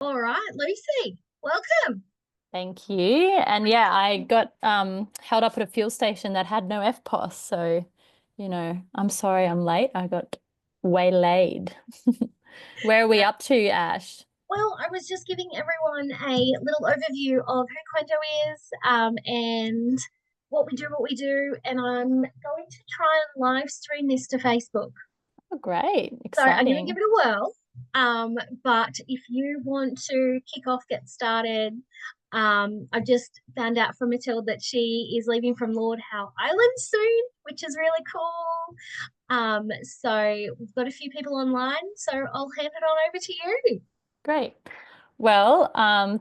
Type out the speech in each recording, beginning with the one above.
All right, Lucy, welcome. Thank you. And yeah, I got held up at a fuel station that had no FPOS. So, I'm sorry I'm late. I got waylaid. Where are we up to, Ash? Well, I was just giving everyone a little overview of who QENDO is, and what we do, and I'm going to try and live stream this to Facebook. Oh, great. So I'm going to give Exciting. it a whirl. But if you want to kick off, get started, I just found out from Matilda that she is leaving from Lord Howe Island soon, which is really cool. So we've got a few people online, so I'll hand it on over to you. Great. Well,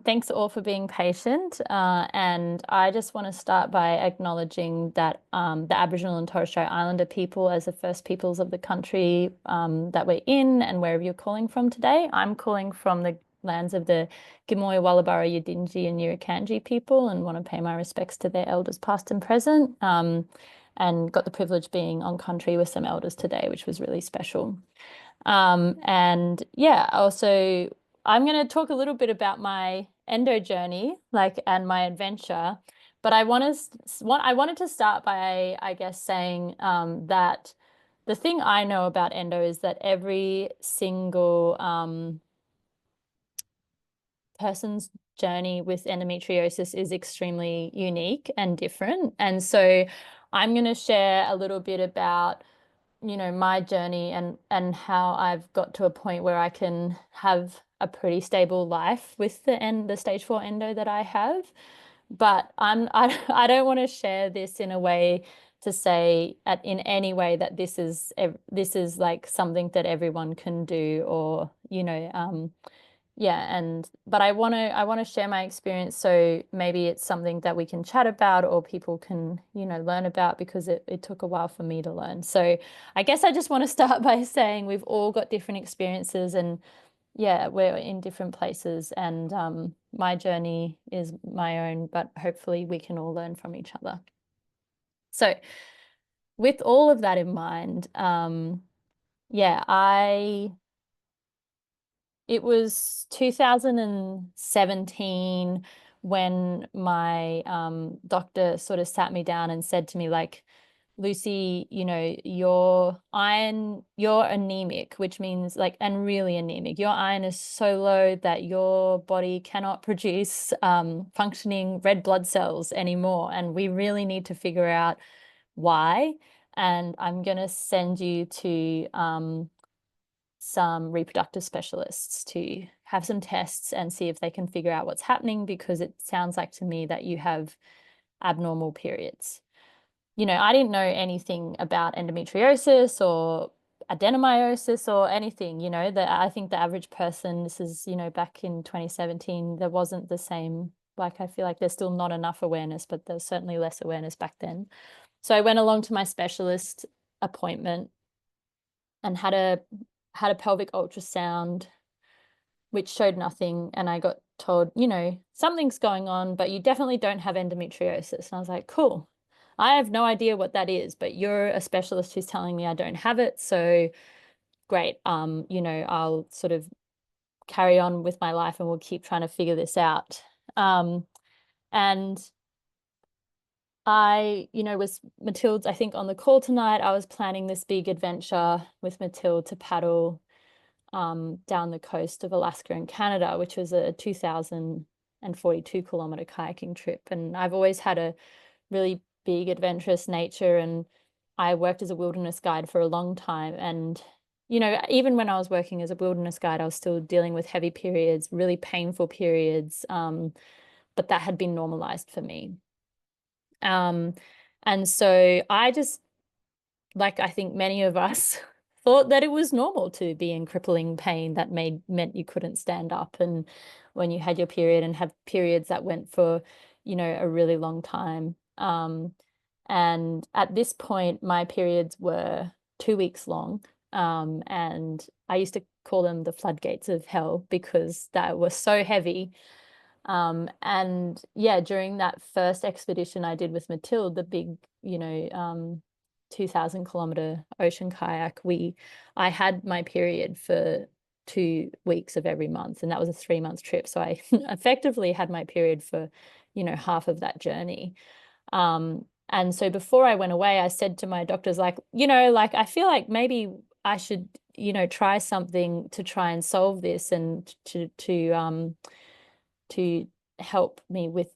thanks all for being patient. And I just want to start by acknowledging that the Aboriginal and Torres Strait Islander people as the first peoples of the country that we're in and wherever you're calling from today. I'm calling from the lands of the Gimoy, Wallabara, Yidinji and Yirrakanji people and want to pay my respects to their elders past and present. And got the privilege being on country with some elders today, which was really special. And yeah, also I'm going to talk a little bit about my endo journey, and my adventure. But I wanted to start by, I guess, saying that the thing I know about endo is that every single person's journey with endometriosis is extremely unique and different. And so I'm going to share a little bit about my journey and how I've got to a point where I can have a pretty stable life with the stage 4 endo that I have. But I don't want to share this in a way to say in any way that this is like something that everyone can do or yeah, but I want to share my experience, so maybe it's something that we can chat about or people can, learn about, because it took a while for me to learn. So I guess I just want to start by saying we've all got different experiences, and yeah, we're in different places, and my journey is my own, but hopefully we can all learn from each other. So with all of that in mind, yeah, it was 2017 when my doctor sort of sat me down and said to me, like, Lucy, you're anemic, which means and really anemic. Your iron is so low that your body cannot produce functioning red blood cells anymore. And we really need to figure out why. And I'm going to send you to some reproductive specialists to have some tests and see if they can figure out what's happening, because it sounds like to me that you have abnormal periods. I didn't know anything about endometriosis or adenomyosis or anything, that I think the average person, this is, back in 2017, there wasn't the same, I feel like there's still not enough awareness, but there's certainly less awareness back then. So I went along to my specialist appointment and had a pelvic ultrasound, which showed nothing. And I got told, something's going on, but you definitely don't have endometriosis. And I was like, cool. I have no idea what that is, but you're a specialist who's telling me I don't have it. So great. I'll sort of carry on with my life and we'll keep trying to figure this out. And I, was Matilda's, I think, on the call tonight. I was planning this big adventure with Matilda to paddle down the coast of Alaska and Canada, which was a 2,042-kilometer kayaking trip. And I've always had a really big adventurous nature, and I worked as a wilderness guide for a long time. And, even when I was working as a wilderness guide, I was still dealing with heavy periods, really painful periods, but that had been normalized for me. And so I just, like I think many of us, thought that it was normal to be in crippling pain that meant you couldn't stand up, and when you had your period and had periods that went for, a really long time. And at this point, my periods were 2 weeks long. And I used to call them the floodgates of hell because that was so heavy. And yeah, during that first expedition I did with Matilda, the big, 2,000-kilometer ocean kayak, I had my period for 2 weeks of every month, and that was a 3-month trip. So I effectively had my period for, half of that journey. And so before I went away, I said to my doctors, like, I feel like maybe I should, try something to try and solve this, and to help me with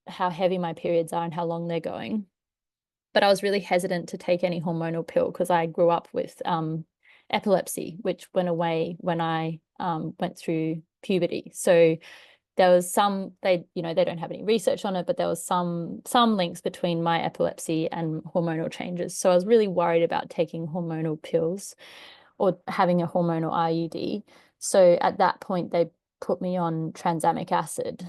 how heavy my periods are and how long they're going. But I was really hesitant to take any hormonal pill because I grew up with epilepsy, which went away when I went through puberty. So there was they don't have any research on it, but there was some links between my epilepsy and hormonal changes. So I was really worried about taking hormonal pills or having a hormonal IUD. So at that point, they put me on tranexamic acid,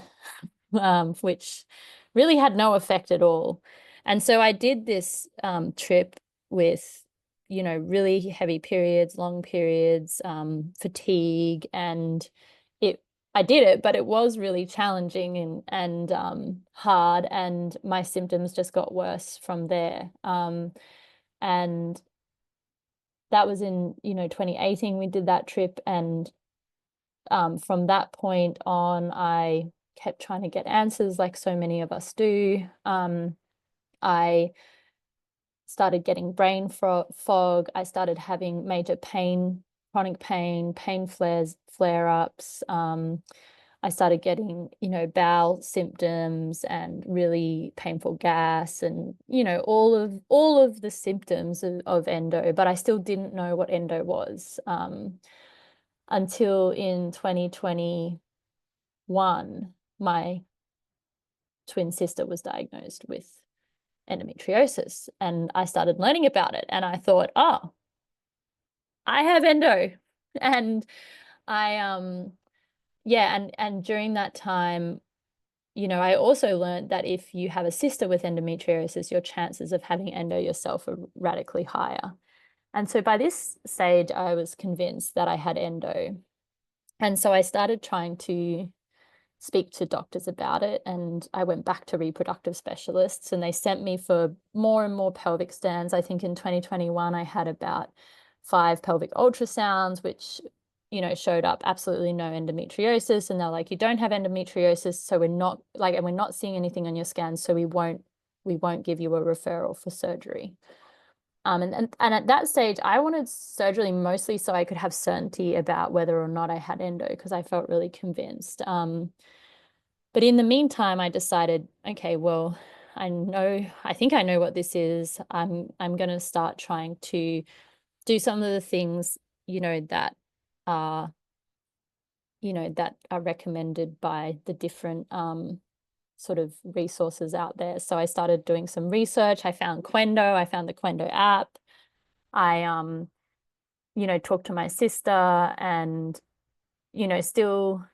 which really had no effect at all. And so I did this trip with, really heavy periods, long periods, fatigue, and I did it, but it was really challenging and hard, and my symptoms just got worse from there. And that was in 2018. We did that trip, and from that point on, I kept trying to get answers, like so many of us do. I started getting brain fog. I started having major pain, chronic pain flare-ups. I started getting, bowel symptoms and really painful gas, and, all of the symptoms of endo, but I still didn't know what endo was, until in 2021, my twin sister was diagnosed with endometriosis, and I started learning about it, and I thought, oh, I have endo. And I and during that time, I also learned that if you have a sister with endometriosis, your chances of having endo yourself are radically higher. And so by this stage, I was convinced that I had endo. And so I started trying to speak to doctors about it, and I went back to reproductive specialists, and they sent me for more and more pelvic scans. I think in 2021 I had about 5 pelvic ultrasounds, which showed up absolutely no endometriosis, and they're like, you don't have endometriosis, so we're not seeing anything on your scans, so we won't give you a referral for surgery. And at that stage, I wanted surgery mostly so I could have certainty about whether or not I had endo, because I felt really convinced. But in the meantime, I decided, okay, well, I think I know what this is. I'm going to start trying to do some of the things, that are, that are recommended by the different sort of resources out there. So I started doing some research. I found QENDO. I found the QENDO app. I talked to my sister, and still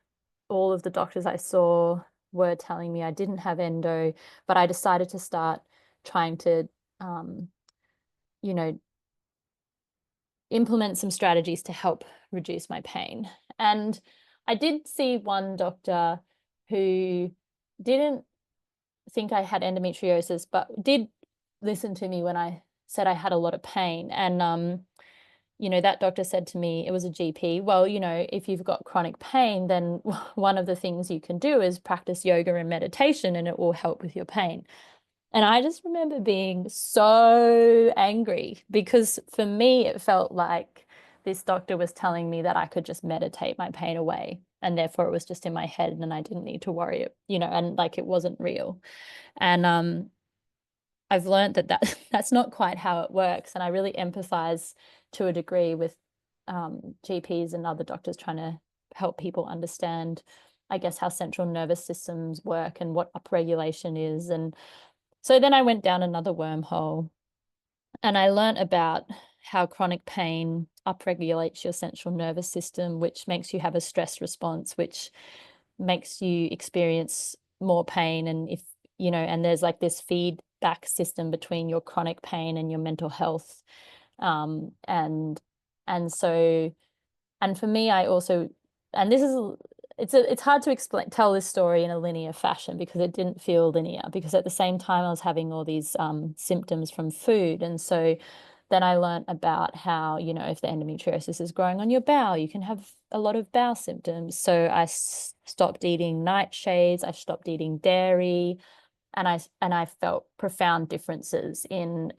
all of the doctors I saw were telling me I didn't have endo, but I decided to start trying to you know implement some strategies to help reduce my pain. And I did see one doctor who didn't think I had endometriosis, but did listen to me when I said I had a lot of pain. And that doctor said to me, it was a GP, well, if you've got chronic pain, then one of the things you can do is practice yoga and meditation, and it will help with your pain. And I just remember being so angry, because for me, it felt like this doctor was telling me that I could just meditate my pain away, and therefore it was just in my head and I didn't need to worry, and like it wasn't real. And I've learned that that's not quite how it works. And I really empathize to a degree with GPs and other doctors trying to help people understand, I guess, how central nervous systems work and what upregulation is. And so then I went down another wormhole, and I learned about how chronic pain upregulates your central nervous system, which makes you have a stress response, which makes you experience more pain. And and there's like this feedback system between your chronic pain and your mental health. And so, and for me, I also, and this is, it's hard to tell this story in a linear fashion, because it didn't feel linear, because at the same time I was having all these symptoms from food. And so Then I learned about how, you know, if the endometriosis is growing on your bowel, you can have a lot of bowel symptoms. So I stopped eating nightshades, I stopped eating dairy, and I felt profound differences in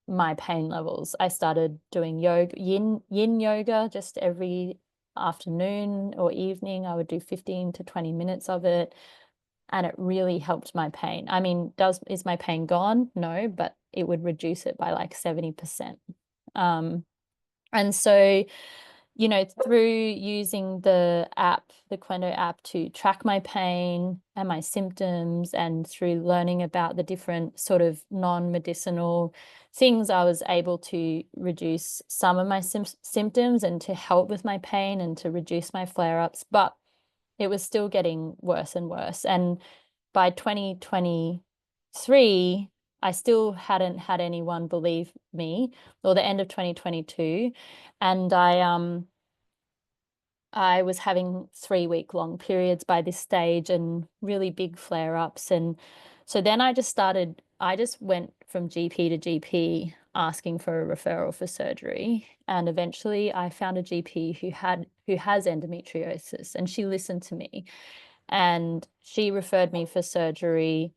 my pain levels. I started doing yoga, yin yoga, just every afternoon or evening. I would do 15 to 20 minutes of it, and it really helped my pain. I mean, is my pain gone? No, but it would reduce it by like 70%. And so, you know, through using the app, the QENDO app, to track my pain and my symptoms, and through learning about the different sort of non-medicinal things, I was able to reduce some of my symptoms and to help with my pain and to reduce my flare-ups. But it was still getting worse and worse. And by 2023, I still hadn't had anyone believe me, or the end of 2022. And I was having 3-week-long periods by this stage and really big flare-ups. And so then I just went from GP to GP asking for a referral for surgery. And eventually I found a GP who has endometriosis, and she listened to me, and she referred me for surgery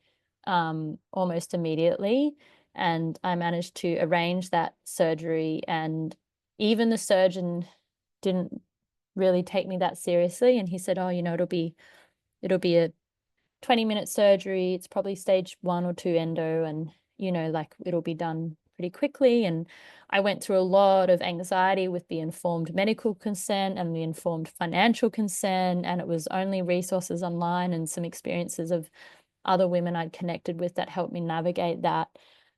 almost immediately. And I managed to arrange that surgery, and even the surgeon didn't really take me that seriously. And he said, oh, you know, it'll be a 20-minute surgery. It's probably stage 1 or 2 endo, and, you know, like, it'll be done pretty quickly. And I went through a lot of anxiety with the informed medical consent and the informed financial consent. And it was only resources online and some experiences of other women I'd connected with that helped me navigate that,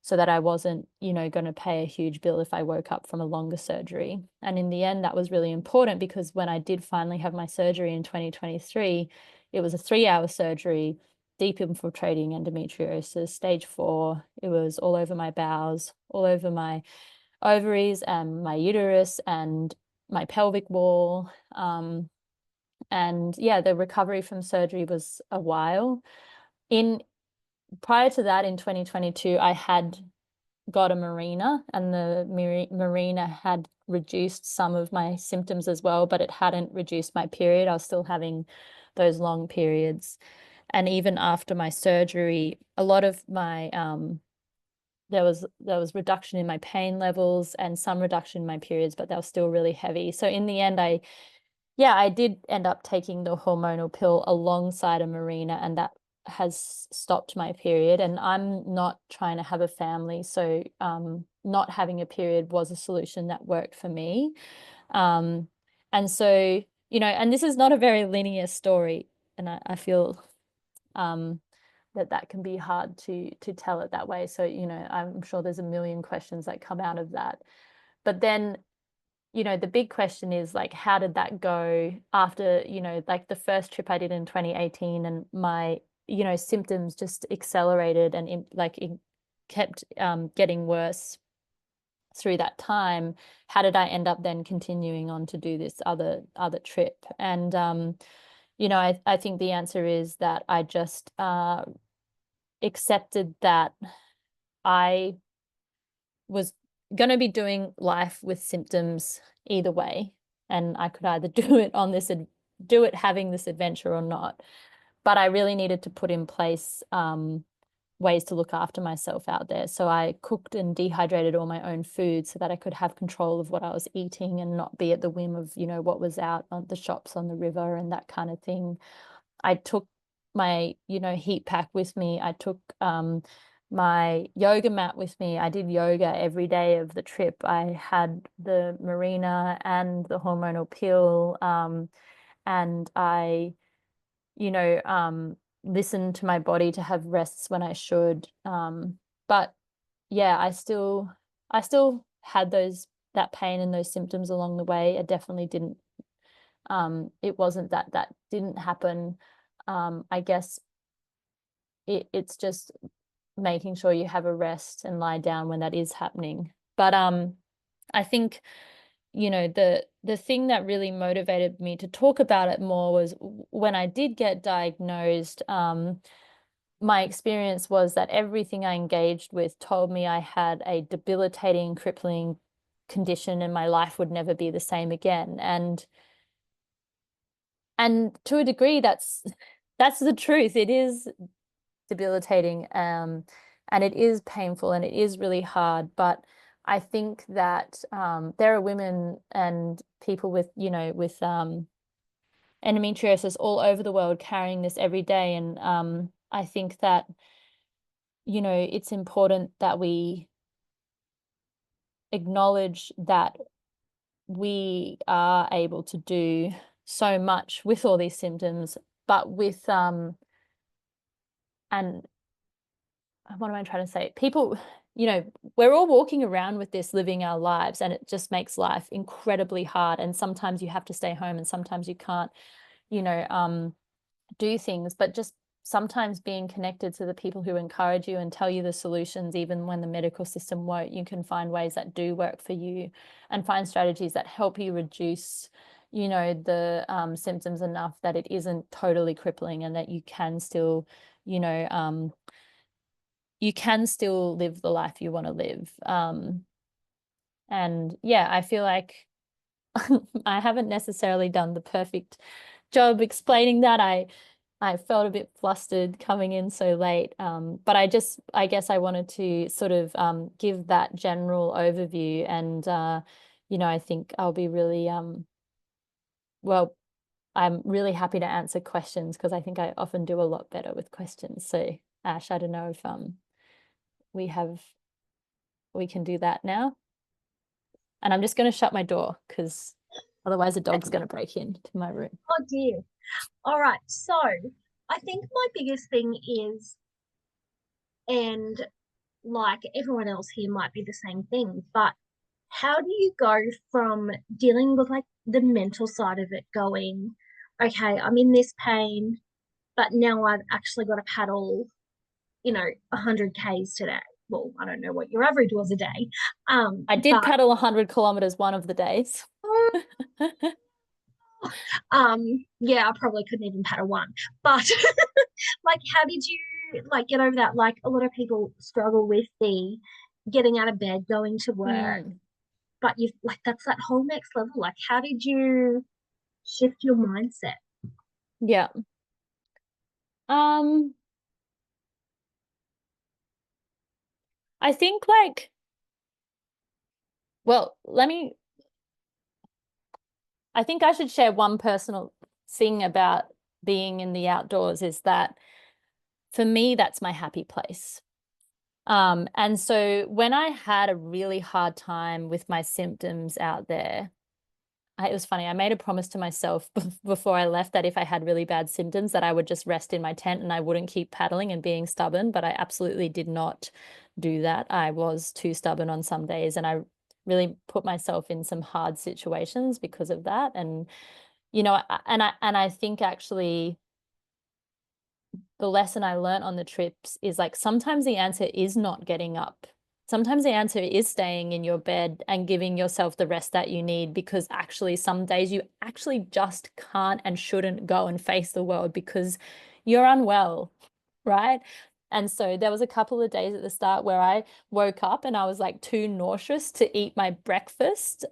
so that I wasn't, you know, going to pay a huge bill if I woke up from a longer surgery. And in the end, that was really important, because when I did finally have my surgery in 2023, it was a 3-hour surgery, deep infiltrating endometriosis, stage 4. It was all over my bowels, all over my ovaries and my uterus and my pelvic wall. And yeah, the recovery from surgery was a while. Prior to that, in 2022, I had got a Mirena, and the Mirena had reduced some of my symptoms as well, but it hadn't reduced my period. I was still having those long periods. And even after my surgery, a lot of my there was reduction in my pain levels and some reduction in my periods, but they were still really heavy. So in the end, I did end up taking the hormonal pill alongside a Mirena, and that has stopped my period. And I'm not trying to have a family, so not having a period was a solution that worked for me. And so, you know, and this is not a very linear story, and I feel that can be hard to tell it that way. So, you know, I'm sure there's a million questions that come out of that. But then, you know, the big question is, like, how did that go after, you know, like the first trip I did in 2018, and my, you know, symptoms just accelerated, and it kept getting worse through that time. How did I end up then continuing on to do this other trip? And you know, I think the answer is that I just accepted that I was going to be doing life with symptoms either way, and I could either do it having this adventure or not. But I really needed to put in place ways to look after myself out there. So I cooked and dehydrated all my own food so that I could have control of what I was eating and not be at the whim of, you know, what was out on the shops on the river and that kind of thing. I took my, you know, heat pack with me. I took my yoga mat with me. I did yoga every day of the trip. I had the Mirena and the hormonal pill, and I, you know, listened to my body to have rests when I should. But yeah, I still had that pain and those symptoms along the way. I definitely didn't. It wasn't that didn't happen. I guess it's just making sure you have a rest and lie down when that is happening. But I think, you know, the thing that really motivated me to talk about it more was when I did get diagnosed. my experience was that everything I engaged with told me I had a debilitating, crippling condition and my life would never be the same again. And to a degree, that's the truth. It is debilitating, and it is painful and it is really hard. But I think that there are women and people with, with endometriosis all over the world carrying this every day. And I think that, it's important that we acknowledge that we are able to do so much with all these symptoms, but with and what am I trying to say? People, we're all walking around with this, living our lives, and it just makes life incredibly hard. And sometimes you have to stay home, and sometimes you can't, you know, do things. But just sometimes being connected to the people who encourage you and tell you the solutions, even when the medical system won't, you can find ways that do work for you, and find strategies that help you reduce, the symptoms enough that it isn't totally crippling, and that you can still, you know, you can still live the life you want to live. And yeah, I feel like I haven't necessarily done the perfect job explaining that. I felt a bit flustered coming in so late. But I guess I wanted to sort of give that general overview. And, I think I'll be really, well, I'm really happy to answer questions, because I think I often do a lot better with questions. So Ash, I don't know if we have we can do that now. And I'm just going to shut my door, because otherwise a dog's going to break into my room. Oh dear. All right. So I think my biggest thing is, and like everyone else here might be the same thing, but how do you go from dealing with like the mental side of it, going, okay, I'm in this pain, but now I've actually got to paddle, 100 Ks today. Well, I don't know what your average was a day. I did But paddle 100 kilometers one of the days. yeah, I probably couldn't even paddle one. But like, how did you like get over that? Like, a lot of people struggle with the getting out of bed, going to work, Mm, but you've like that's that whole next level. Like, how did you shift your mindset? yeah. Um, I think like, well, I think I should share one personal thing about being in the outdoors, is that for me, that's my happy place. And so when I had a really hard time with my symptoms out there, it was funny. I made a promise to myself before I left that if I had really bad symptoms, that I would just rest in my tent and I wouldn't keep paddling and being stubborn. But I absolutely did not do that. I was too stubborn on some days, and I really put myself in some hard situations because of that. And I think actually the lesson I learned on the trips is like sometimes the answer is not getting up. Sometimes the answer is staying in your bed and giving yourself the rest that you need, because actually some days you actually just can't and shouldn't go and face the world because you're unwell, right? And so there was a couple of days at the start where I woke up and I was like too nauseous to eat my breakfast.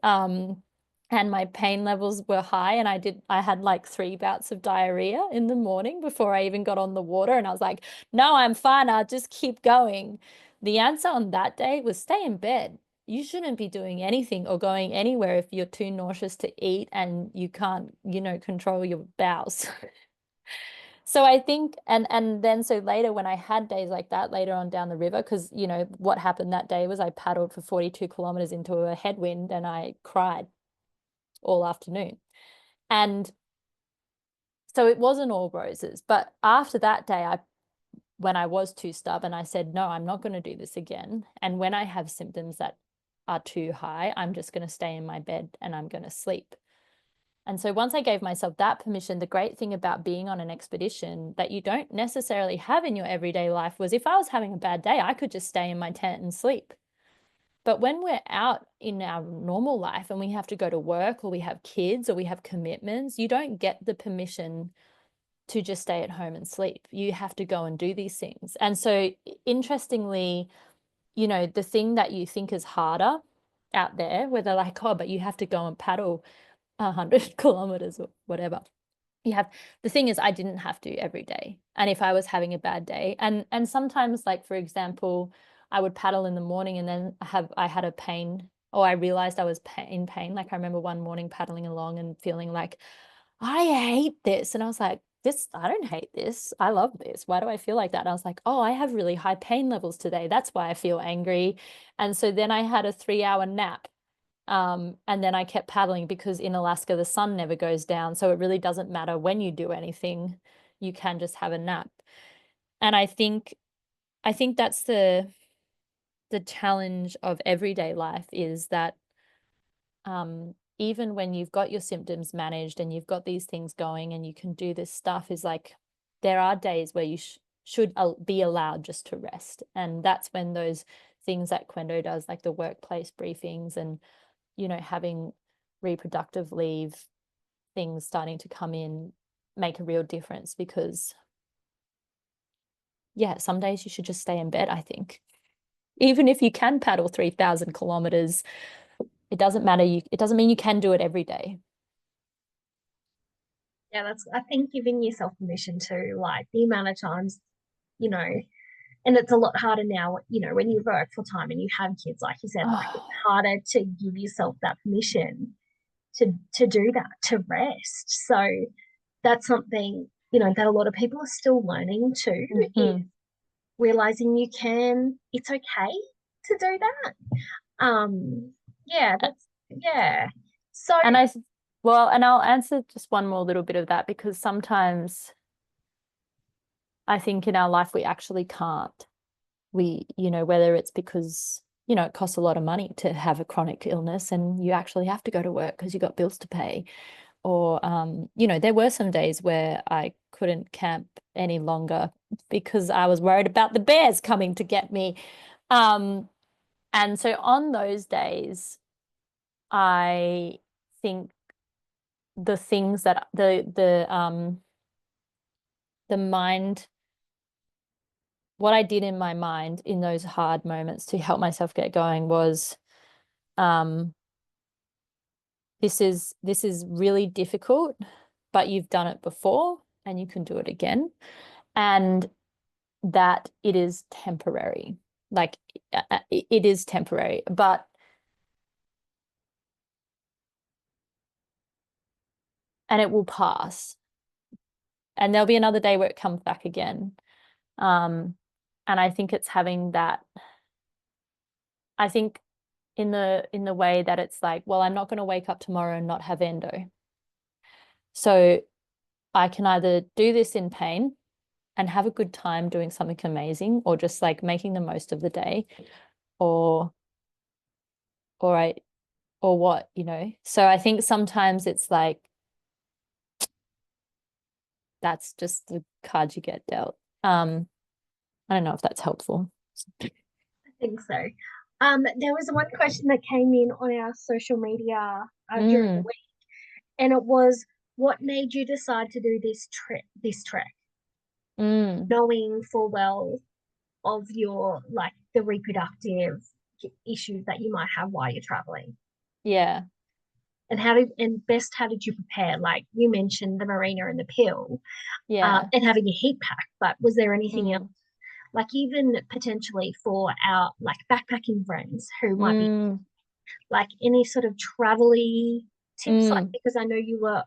And my pain levels were high, and I had like 3 bouts of diarrhea in the morning before I even got on the water. And I was like, no, I'm fine. I'll just keep going. The answer on that day was stay in bed. You shouldn't be doing anything or going anywhere if you're too nauseous to eat and you can't, control your bowels. So I think, and then so later when I had days like that later on down the river, because what happened that day was I paddled for 42 kilometers into a headwind and I cried all afternoon. And so it wasn't all roses. But after that day, when I was too stubborn, I said, no, I'm not going to do this again. And when I have symptoms that are too high, I'm just going to stay in my bed and I'm going to sleep. And so once I gave myself that permission, the great thing about being on an expedition that you don't necessarily have in your everyday life was, if I was having a bad day, I could just stay in my tent and sleep. But when we're out in our normal life and we have to go to work, or we have kids, or we have commitments, you don't get the permission to just stay at home and sleep. You have to go and do these things. And so interestingly, you know, the thing that you think is harder out there, where they're like, oh, but you have to go and paddle 100 kilometers or whatever. You have, the thing is, I didn't have to every day. And if I was having a bad day, and sometimes, like, for example, I would paddle in the morning and then I had a pain, or I realized I was in pain. Like, I remember one morning paddling along and feeling like, I hate this. And I was like, I don't hate this. I love this. Why do I feel like that? And I was like, oh, I have really high pain levels today. That's why I feel angry. And so then I had a 3-hour nap. And then I kept paddling, because in Alaska, the sun never goes down. So it really doesn't matter when you do anything, you can just have a nap. And I think that's the challenge of everyday life, is that even when you've got your symptoms managed and you've got these things going and you can do this stuff, is like, there are days where you should be allowed just to rest. And that's when those things that QENDO does, like the workplace briefings and, you know, having reproductive leave things starting to come in, make a real difference. Because yeah, some days you should just stay in bed, I think. Even if you can paddle 3,000 kilometers, it doesn't matter. It doesn't mean you can do it every day. Yeah, that's, I think, giving yourself permission to, like, the amount of times, you know, and it's a lot harder now, you know, when you work full time and you have kids, like you said, like, it's Oh, harder to give yourself that permission to do that, to rest. So that's something, you know, that a lot of people are still learning too, is mhm. realizing it's okay to do that. Yeah, that's, yeah. So And well, and I'll answer just one more little bit of that, because sometimes I think in our life we actually can't. You know, whether it's because, you know, it costs a lot of money to have a chronic illness and you actually have to go to work because you got bills to pay. Or, you know, there were some days where I couldn't camp any longer because I was worried about the bears coming to get me. Um, and so on those days, I think the things that the mind, what I did in my mind in those hard moments to help myself get going was, um, this is really difficult, but you've done it before and you can do it again. And that it is temporary. Like, it is temporary, and it will pass. And there'll be another day where it comes back again. Um, and I think it's having that, I think in the way that it's like, well, I'm not going to wake up tomorrow and not have endo. So I can either do this in pain and have a good time doing something amazing, or just like making the most of the day, or or I or what, you know. So I think sometimes it's like, that's just the cards you get dealt. I don't know if that's helpful. I think so. There was one question that came in on our social media during the Mm, week, and it was, what made you decide to do this trek, mm, knowing full well of your, like, the reproductive issues that you might have while you're traveling? yeah, And how did you prepare? Like, you mentioned the marina and the pill, yeah. and having a heat pack, but was there anything else, Mm, like, even potentially for our, like, backpacking friends who might be, mm, like, any sort of travel-y tips? Like, mm, because I know you were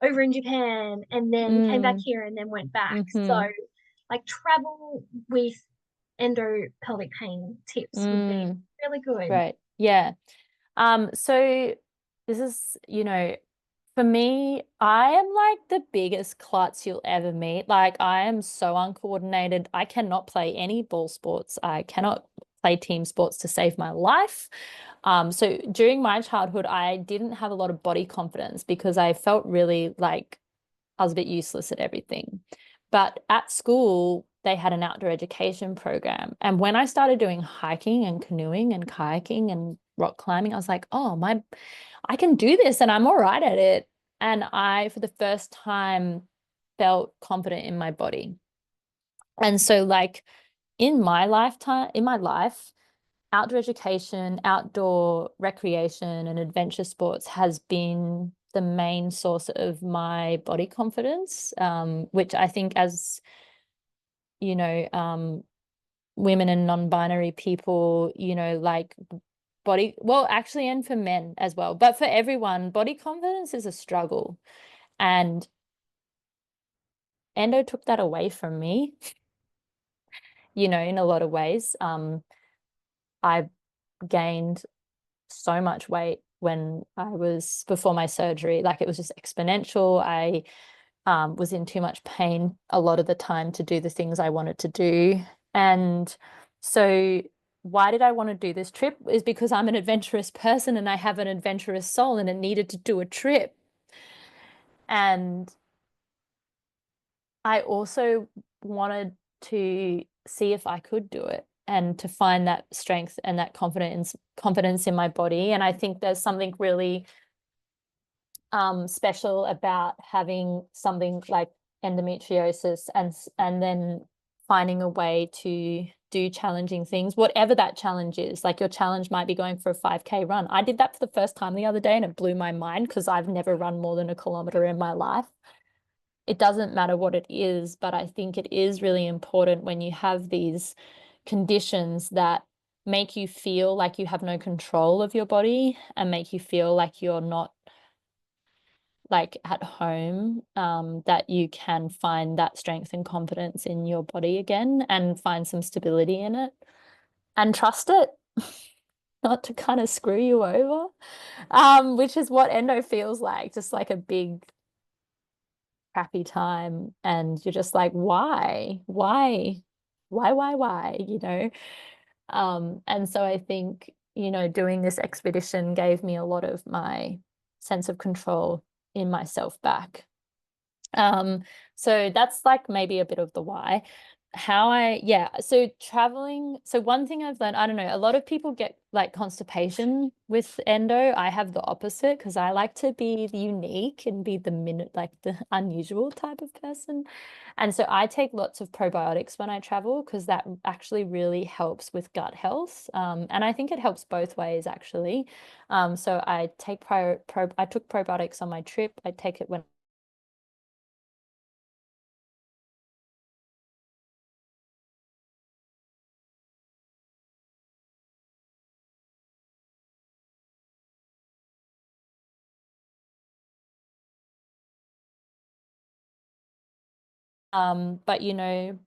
over in Japan and then came back mm, here and then went back. So, mm, like, travel with endo pelvic pain tips would be mm. really good. Right. Yeah. So this is, you know, for me, I am like the biggest klutz you'll ever meet. Like, I am so uncoordinated. I cannot play any ball sports. I cannot play team sports to save my life. So during my childhood, I didn't have a lot of body confidence because I felt really like I was a bit useless at everything. But at school, they had an outdoor education program. And when I started doing hiking and canoeing and kayaking and rock climbing, I was like, oh, I can do this and I'm all right at it. And I, for the first time, felt confident in my body. And so like in my life, outdoor education, outdoor recreation, and adventure sports has been the main source of my body confidence, which I think as, you know, women and non-binary people, you know, like well, actually, and for men as well, but for everyone, body confidence is a struggle. And endo took that away from me, you know, in a lot of ways. I gained so much weight when I was before my surgery. Like it was just exponential. I was in too much pain a lot of the time to do the things I wanted to do. And so why did I want to do this trip is because I'm an adventurous person and I have an adventurous soul, and it needed to do a trip. And I also wanted to see if I could do it and to find that strength and that confidence in my body. And I think there's something really special about having something like endometriosis and then finding a way to do challenging things, whatever that challenge is. Like your challenge might be going for a 5K run. I did that for the first time the other day and it blew my mind because I've never run more than 1 kilometer in my life. It doesn't matter what it is, but I think it is really important when you have these conditions that make you feel like you have no control of your body and make you feel like you're not like at home, that you can find that strength and confidence in your body again and find some stability in it and trust it not to kind of screw you over, which is what endo feels like, just like a big crappy time. And you're just like, why, you know? And so I think, you know, doing this expedition gave me a lot of my sense of control in myself back. So that's like maybe a bit of the why. So traveling, so one thing I've learned, I don't know, a lot of people get like constipation with endo. I have the opposite because I like to be unique and be like the unusual type of person. And so I take lots of probiotics when I travel because that actually really helps with gut health. And I think it helps both ways actually. So I took probiotics on my trip. I take it when but you know,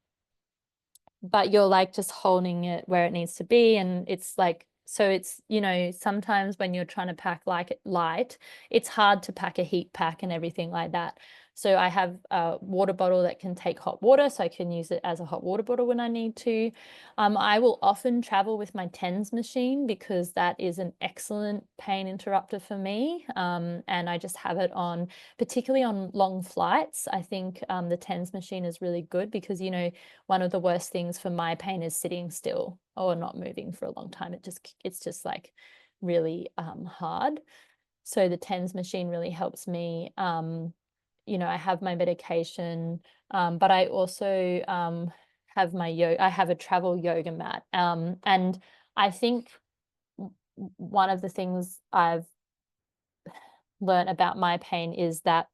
but you're like just holding it where it needs to be. And it's like, so it's, you know, sometimes when you're trying to pack like light, it's hard to pack a heat pack and everything like that. So I have a water bottle that can take hot water, so I can use it as a hot water bottle when I need to. I will often travel with my TENS machine because that is an excellent pain interrupter for me. And I just have it on, particularly on long flights. I think the TENS machine is really good because, you know, one of the worst things for my pain is sitting still or not moving for a long time. It's just like really hard. So the TENS machine really helps me. You know, I have my medication, but I also have I have a travel yoga mat. And I think one of the things I've learned about my pain is that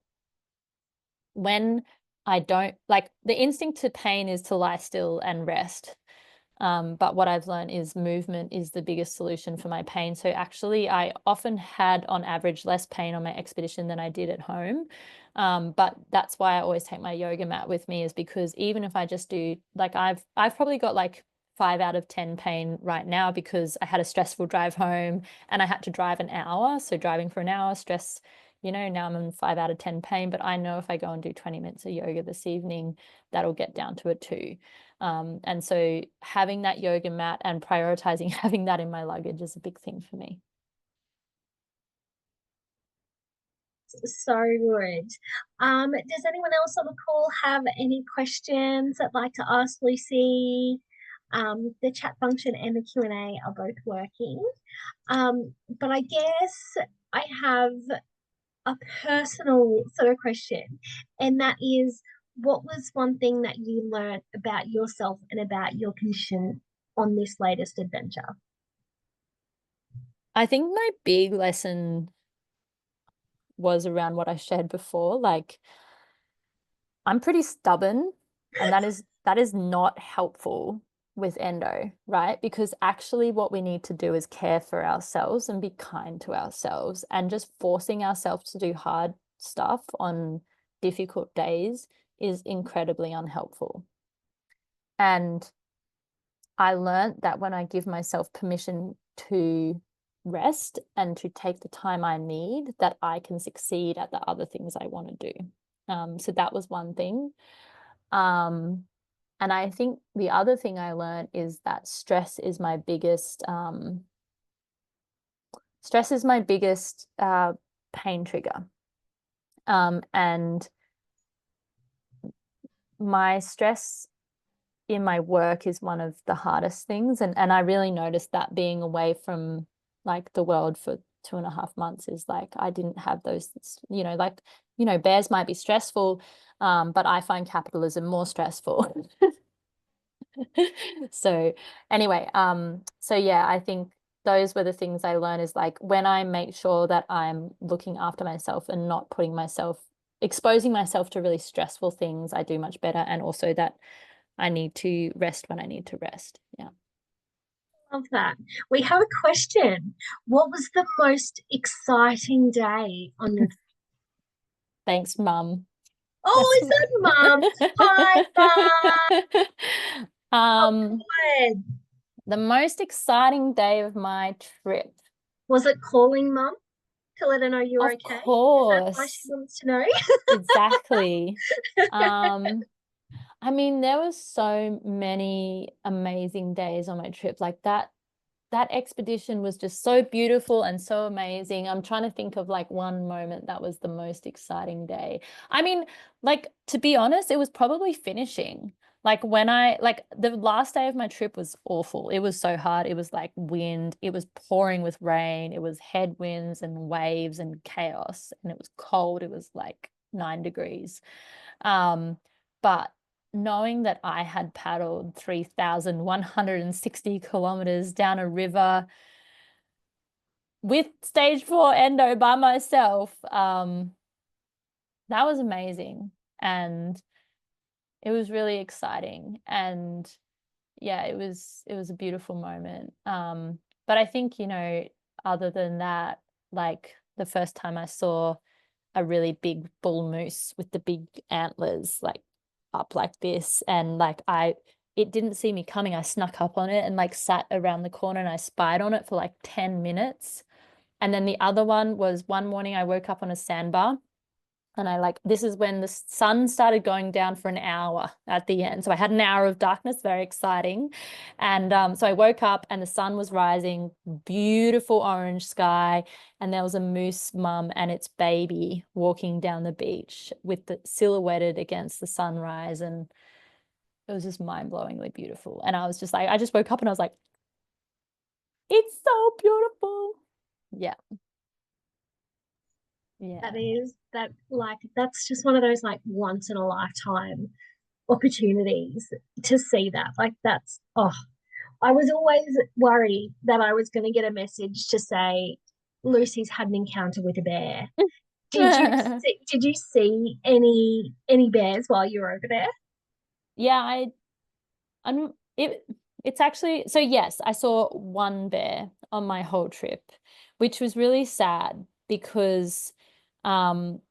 when I don't like, the instinct to pain is to lie still and rest. But what I've learned is movement is the biggest solution for my pain. So actually, I often had on average less pain on my expedition than I did at home. But that's why I always take my yoga mat with me, is because even if I just do like I've probably got like 5 out of 10 pain right now because I had a stressful drive home and I had to drive an hour. So driving for an hour, stress, you know, now I'm in 5 out of 10 pain. But I know if I go and do 20 minutes of yoga this evening, that'll get down to a 2. And so having that yoga mat and prioritizing having that in my luggage is a big thing for me. So good. Does anyone else on the call have any questions I'd like to ask Lucy? The chat function and the Q&A are both working. But I guess I have a personal sort of question, and that is, what was one thing that you learned about yourself and about your condition on this latest adventure? I think my big lesson was around what I shared before. Like, I'm pretty stubborn, and that is not helpful with endo, right? Because actually what we need to do is care for ourselves and be kind to ourselves, and just forcing ourselves to do hard stuff on difficult days is incredibly unhelpful. And I learned that when I give myself permission to rest and to take the time I need, that I can succeed at the other things I want to do. So that was one thing. Um, and I think the other thing I learned is that stress is my biggest pain trigger. And my stress in my work is one of the hardest things. And I really noticed that being away from like the world for 2.5 months is like, I didn't have those, like, bears might be stressful, but I find capitalism more stressful. So anyway, so yeah, I think those were the things I learned, is like, when I make sure that I'm looking after myself and not exposing myself to really stressful things, I do much better. And also that I need to rest when I need to rest. Yeah. Love that. We have a question. What was the most exciting day on your? Thanks, Mum. Oh, That's is that mum? Hi, mum. Oh, um good. the most exciting day of my trip. Was it calling mum to let her know you're Of okay? Is that why she course. wants to know? Exactly. Um I mean, there was so many amazing days on my trip. Like that expedition was just so beautiful and so amazing. I'm trying to think of like one moment that was the most exciting day. I mean, like, to be honest, it was probably finishing. Like, the last day of my trip was awful. It was so hard. It was like wind, it was pouring with rain, it was headwinds and waves and chaos, and it was cold. It was like 9 degrees. But knowing that I had paddled 3,160 kilometers down a river with stage 4 endo by myself, that was amazing. And it was really exciting. And yeah, it was a beautiful moment. But I think, other than that, like the first time I saw a really big bull moose with the big antlers, like up like this, and like it didn't see me coming. I snuck up on it and like sat around the corner, and I spied on it for like 10 minutes. And then the other one was, one morning I woke up on a sandbar, and this is when the sun started going down for an hour at the end. So I had an hour of darkness, very exciting. And so I woke up and the sun was rising, beautiful orange sky. And there was a moose mum and its baby walking down the beach with the silhouetted against the sunrise. And it was just mind-blowingly beautiful. And I was just like, I just woke up and I was like, it's so beautiful. Yeah. Yeah. That's just one of those like once in a lifetime opportunities to see that. Like that's I was always worried that I was going to get a message to say Lucy's had an encounter with a bear. Did you see any bears while you were over there? Yeah, I'm it's actually, so yes, I saw one bear on my whole trip, which was really sad because um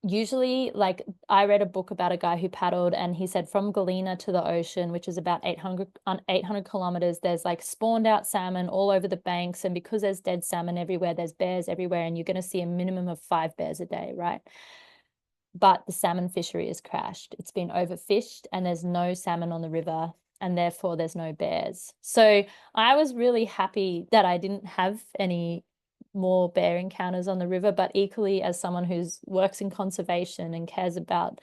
usually, like, I read a book about a guy who paddled, and he said from Galena to the ocean, which is about 800 kilometers, there's like spawned out salmon all over the banks, and because there's dead salmon everywhere, there's bears everywhere, and you're going to see a minimum of 5 bears a day, right? But the salmon fishery has crashed. It's been overfished and there's no salmon on the river, and therefore there's no bears. So I was really happy that I didn't have any more bear encounters on the river, but equally, as someone who works in conservation and cares about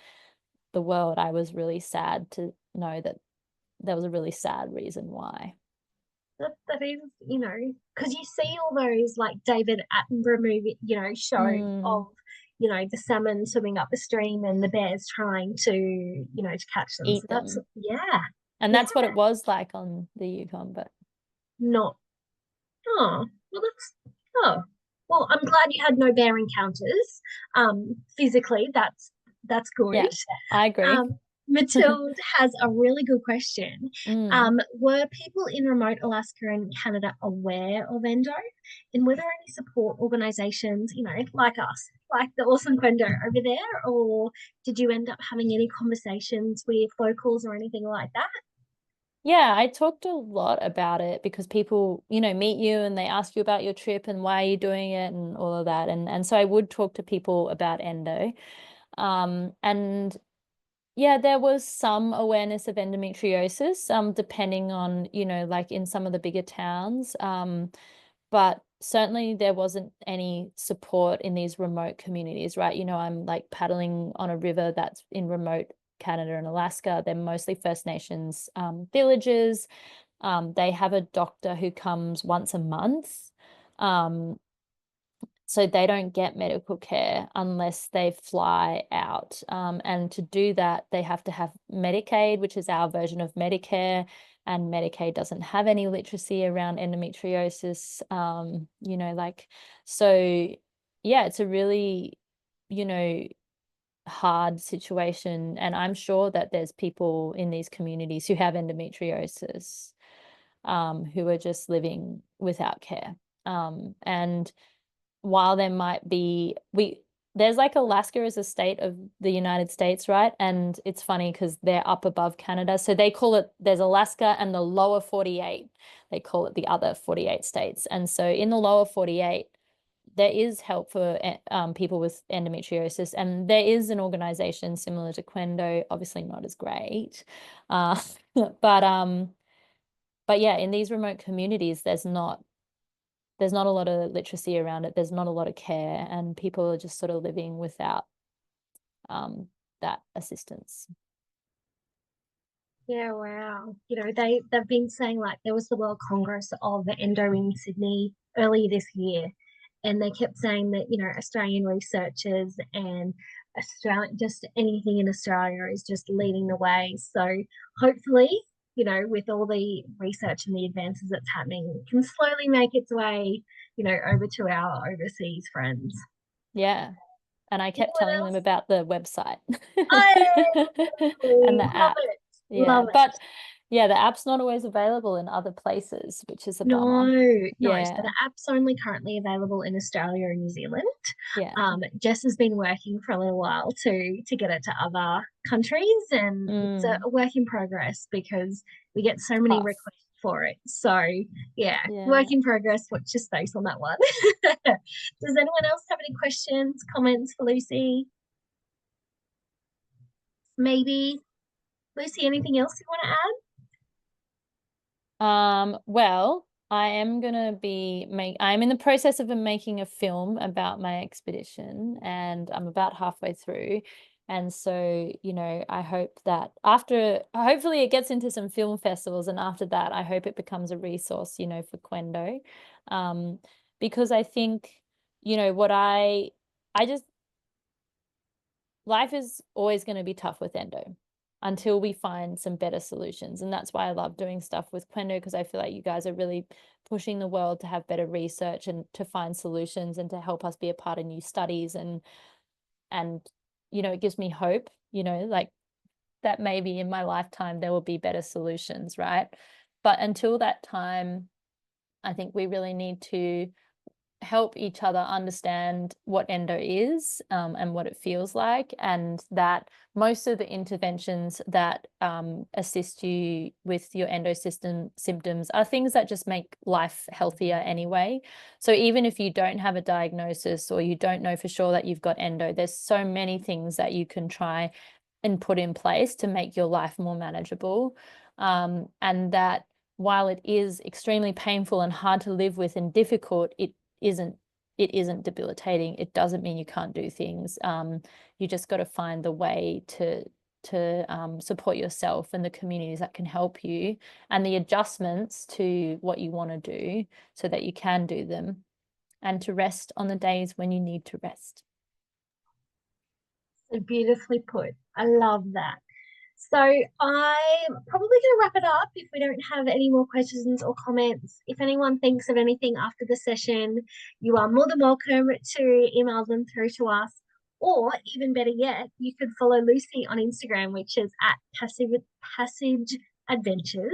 the world, I was really sad to know that there was a really sad reason why. That is, because you see all those like David Attenborough movie, shows Mm, of you know, the salmon swimming up the stream and the bears trying to, you know, to catch them. So Eat that's, them. yeah, And yeah, that's what it was like on the Yukon, but not, oh, well, that's, oh, well, I'm glad you had no bear encounters. Physically, that's good. yeah, I agree. Matilde has a really good question. Mm. Were people in remote Alaska and Canada aware of endo? And were there any support organizations, you know, like us, like the awesome Quendo over there? Or did you end up having any conversations with locals or anything like that? Yeah, I talked a lot about it because people, meet you and they ask you about your trip and why are you doing it and all of that. And so I would talk to people about endo. And yeah, there was some awareness of endometriosis, depending on, like in some of the bigger towns. But certainly there wasn't any support in these remote communities, right? I'm like paddling on a river that's in remote Canada and Alaska. They're mostly First Nations villages. They have a doctor who comes once a month. Um, so they don't get medical care unless they fly out. And to do that, they have to have Medicaid, which is our version of Medicare. And Medicaid doesn't have any literacy around endometriosis. So yeah, it's a really, you know, hard situation. And I'm sure that there's people in these communities who have endometriosis, who are just living without care. And while there might be there's like Alaska is a state of the United States, right? And it's funny because they're up above Canada. So they call it, there's Alaska and the lower 48. They call it the other 48 states. And so in the lower 48, there is help for people with endometriosis. And there is an organization similar to Quendo, obviously not as great. Uh, but but yeah, in these remote communities, there's not a lot of literacy around it. There's not a lot of care, and people are just sort of living without that assistance. Yeah, wow. You know, they've been saying like there was the World Congress of Endo in Sydney earlier this year, and they kept saying that, you know, Australian researchers and Australia, just anything in Australia is just leading the way. So hopefully, you know, with all the research and the advances that's happening, it can slowly make its way, you know, over to our overseas friends. Yeah. And I kept Anyone telling them else? about the website I and the love app. it. Yeah. Love But it. yeah, the app's not always available in other places, which is a No, bummer. no. So Yeah. the app's only currently available in Australia and New Zealand. Yeah. Jess has been working for a little while to get it to other countries, and it's Mm, a work in progress because we get so many tough. requests for it. So yeah, work Yeah. in progress. Watch your space on that one. Does anyone else have any questions, comments for Lucy? Maybe Lucy, anything else you want to add? Well, I'm in the process of making a film about my expedition, and I'm about halfway through. And so, I hope that hopefully it gets into some film festivals, and after that, I hope it becomes a resource, for Quendo. Um, because I think, what I just life is always going to be tough with endo until we find some better solutions. And that's why I love doing stuff with Quendo, because I feel like you guys are really pushing the world to have better research and to find solutions and to help us be a part of new studies. And it gives me hope, like that maybe in my lifetime there will be better solutions, right? But until that time, I think we really need to help each other understand what endo is, and what it feels like, and that most of the interventions that assist you with your endo system symptoms are things that just make life healthier anyway. So even if you don't have a diagnosis or you don't know for sure that you've got endo, there's so many things that you can try and put in place to make your life more manageable, and that while it is extremely painful and hard to live with and difficult, isn't it isn't debilitating. It doesn't mean you can't do things. You just got to find the way to support yourself and the communities that can help you, and the adjustments to what you want to do so that you can do them, and to rest on the days when you need to rest. So beautifully put. I love that. So I'm probably going to wrap it up if we don't have any more questions or comments. If anyone thinks of anything after the session, you are more than welcome to email them through to us. Or even better yet, you could follow Lucy on Instagram, which is at Passage Adventures.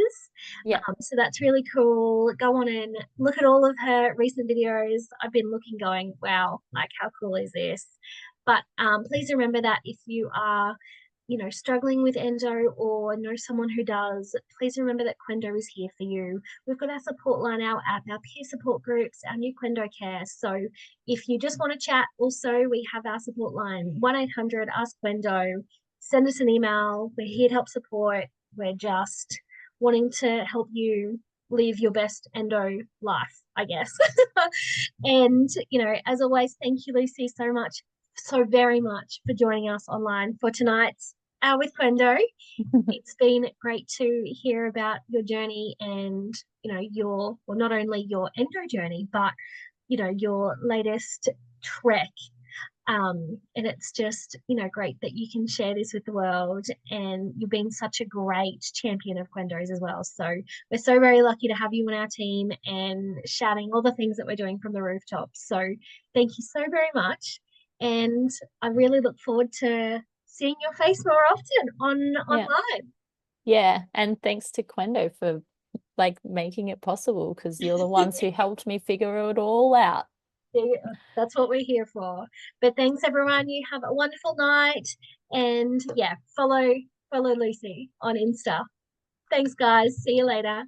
Yeah. So that's really cool. Go on and look at all of her recent videos. I've been looking, going, wow, like how cool is this? But please remember that if you are, struggling with endo or know someone who does, please remember that QENDO is here for you. We've got our support line, our app, our peer support groups, our new QENDO care. So if you just want to chat, also we have our support line, 1-800 Ask QENDO. Send us an email. We're here to help support. We're just wanting to help you live your best endo life, I guess. And, as always, thank you, Lucy, so very much for joining us online for tonight's Hour with QENDO. It's been great to hear about your journey and, not only your endo journey, but, your latest trek. And it's just, great that you can share this with the world, and you've been such a great champion of QENDOs as well. So we're so very lucky to have you on our team and shouting all the things that we're doing from the rooftops. So thank you so very much. And I really look forward to seeing your face more often Yeah. online. Yeah. And thanks to QENDO for like making it possible, because you're the ones who helped me figure it all out. That's what we're here for. But thanks everyone. You have a wonderful night, and yeah, follow Lucy on Insta. Thanks guys. See you later.